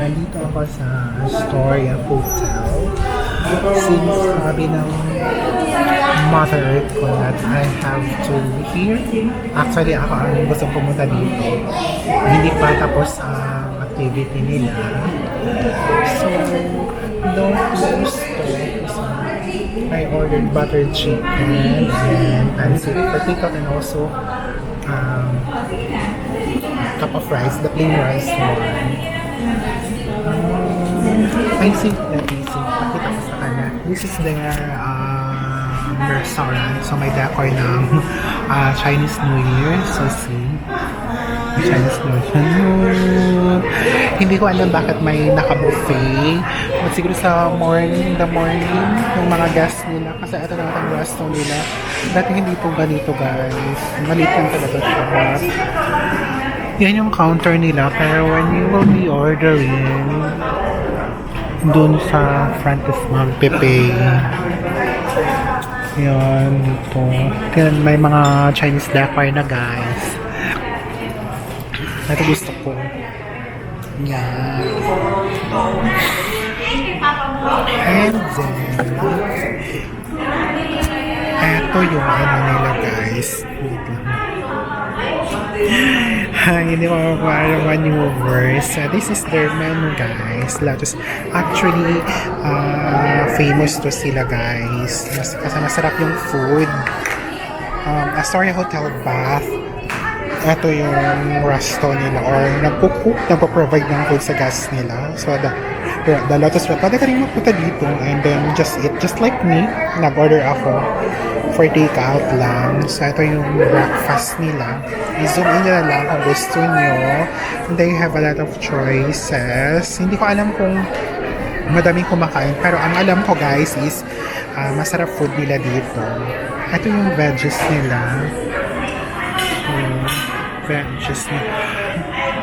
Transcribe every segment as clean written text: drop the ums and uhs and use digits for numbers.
nandito ako sa Astoria Hotel. Since sabi ng Mother Earth ko that I have to here. Actually, ako ang gusto pumunta dito. Hindi pa tapos ang activity nila. So, don't lose to. I ordered buttered chicken and pancit potato and also cup of rice, the plain rice one. I think that is it. Pakita ko sa kanya. This is their restaurant. So may decor ng Chinese New Year. So see. Chinese New Year. Hindi ko alam bakit may naka-buffet. But siguro sa morning, the morning, yung mga guests nila. Kasi ito na ang resto nila. Dati hindi po ganito guys. Maliit lang talaga siya. But yan yung counter nila. Pero when you will be ordering, dun sa front is magpe-pay. Yan, dito. Yan, may mga Chinese decor na guys. Ito gusto ko. Yan. And then, ito yung ano nila guys. Wait lang. Hindi mo makuha maneuvers. This is their menu guys. Lotus. Actually, famous to sila guys. Kasi masarap yung food. Astoria Hotel Bath. Ito yung resto nila or nagpo-provide ng food sa guests nila. So, the Lotus Restaurant. Pwede ka rin magpunta dito and then just eat. Just like me, nag-order ako for take-out lang. So, ito yung breakfast nila. I-zoom in nila lang kung gusto nyo. And they have a lot of choices. Hindi ko alam kung madaming kumakain. Pero ang alam ko guys is masarap food nila dito. Ito yung veggies nila. Veggies nila.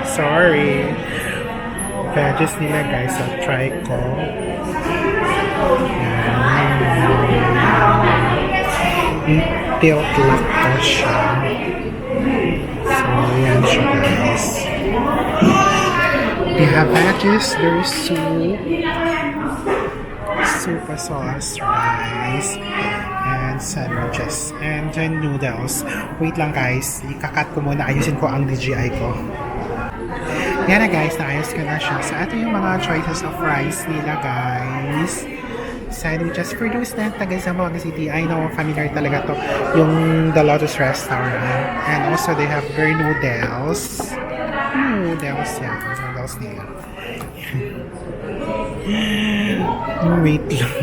Sorry. Veggies nila guys. So, try ko. Tilt lang to siya. So, yan siya guys. We have veggies. There is soup. Super sauce, rice, and sandwiches, and then noodles. Wait lang guys, ikakat ko muna, ayusin ko ang DJI ko. Yan na guys, naayos ko na siya. So ito yung mga choices of rice nila guys. Sandwiches for those na taga Zamboanga City, I know familiar talaga to yung The Lotus Restaurant. And also they have their noodles. Noodles yan, noodles nila. Wait lang.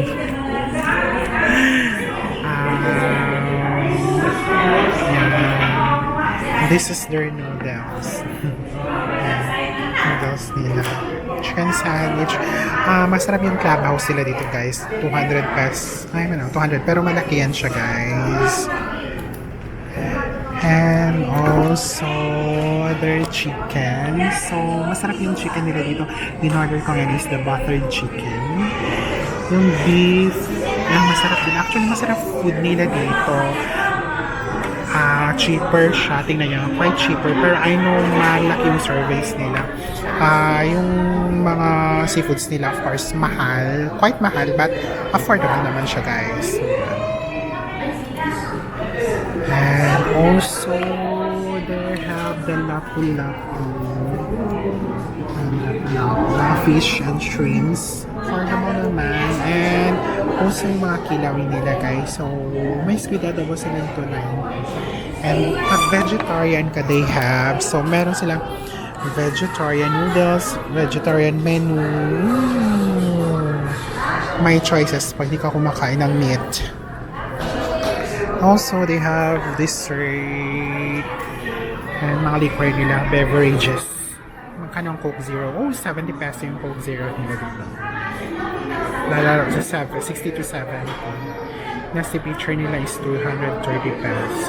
This is their noodles. Noodles nila. Chicken sandwich. Masarap yung clubhouse nila dito guys. 200 pesos. Ay, 200. Pero malaki yan siya guys. And also their chicken. So, masarap yung chicken nila dito. In-order ko ngayon is the buttered chicken. Yung beef, masarap din. Actually, masarap food nila dito. Cheaper siya. Tingnan nyo, quite cheaper. Pero I know malaki yung surveys nila. Yung mga seafoods nila, of course, mahal. Quite mahal, but affordable naman siya, guys. And also, they have the lapu-lapu. Fish and shrimps. Affordable naman. And also yung mga kilawin nila guys. So, may squid adobo silang tunay. And pag vegetarian ka, they have. So, meron silang vegetarian noodles, vegetarian menu. May choices pag di ka kumakain ng meat. Also, they have dessert and mga liquor nila, beverages. Magkano ang Coke Zero? 70 pesos yung Coke Zero nila dito. Lalaro sa 60 to 70. Nasa picture nila is 230 pesos.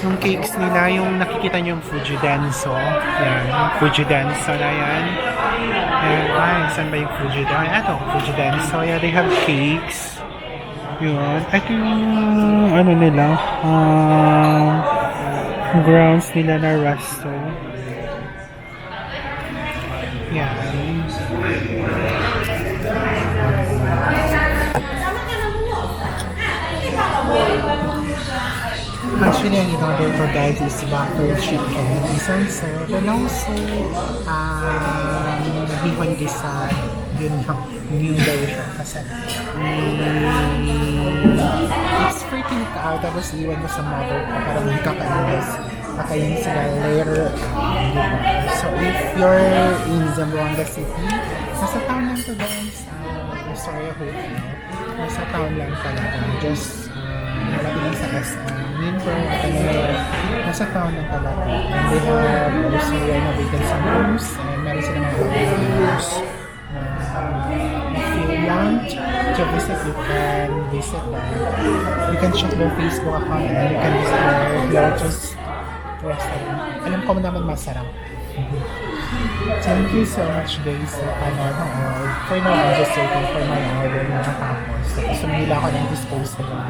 Yung cakes nila, yung nakikita nyo yung Fuji Denso. Yan, yung Fuji Denso na yan. And, saan ba yung Fuji Denso? Ito, Fuji Denso. Yeah, they have cakes. Yun. Ito yung, ano nila, grounds nila na resto. Yan. Actually, ang in-order ko guys is butter chicken and sunset and also bihon gisad. Yun yung new version kasi it's freaking out tapos iwan ko sa mother ko para may kakainis. Patayin sila later. So if you're in Zamboanga City, nasa town lang to guys. Sorry, I hope you. Nasa town lang talaga. Just malapit lang sa Minbro at nasa town lang talaga. And they have also renovated some rooms and meron sila mga bagong rooms. If you want to visit, you can visit them. You can check their Facebook account and you can visit their Lotus restaurant. Alam ko naman masarap. Thank you so much guys sa panonood. For now, I'm just waiting for my order na matapos. So, sumila ako ng disposable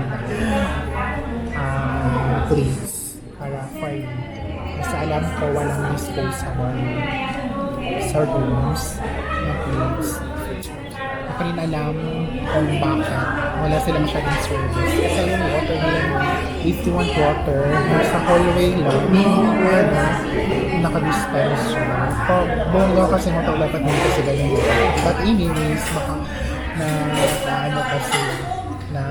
plates para for you. Kasi alam ko walang disposable sa rooms na plates. Hindi ko rin alam kung bakit wala sila masyadong service. Kasi yung water nila, if you want water, nasa hallway lang, naka-dispense siya. Buong daw kasi dapat dito sila yung water. But anyways, baka ano kasi na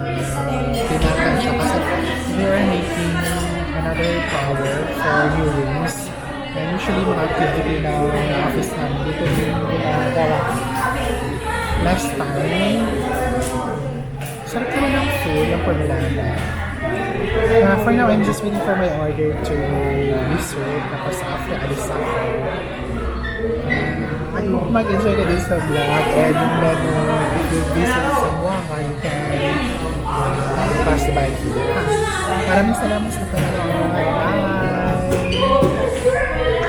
tinatan siya kasi they are making another tower for new rooms. And usually mga activity na office namin dito din ginagawa. Last time, sarap naman ng food, yung pormelada. For now, I'm just waiting for my order to be served. Tapos after, alis ako. I hope mag-enjoy na din sa vlog. And then, if you visit Zamboanga, you can pass by here. Maraming salamat sa panonood. Bye!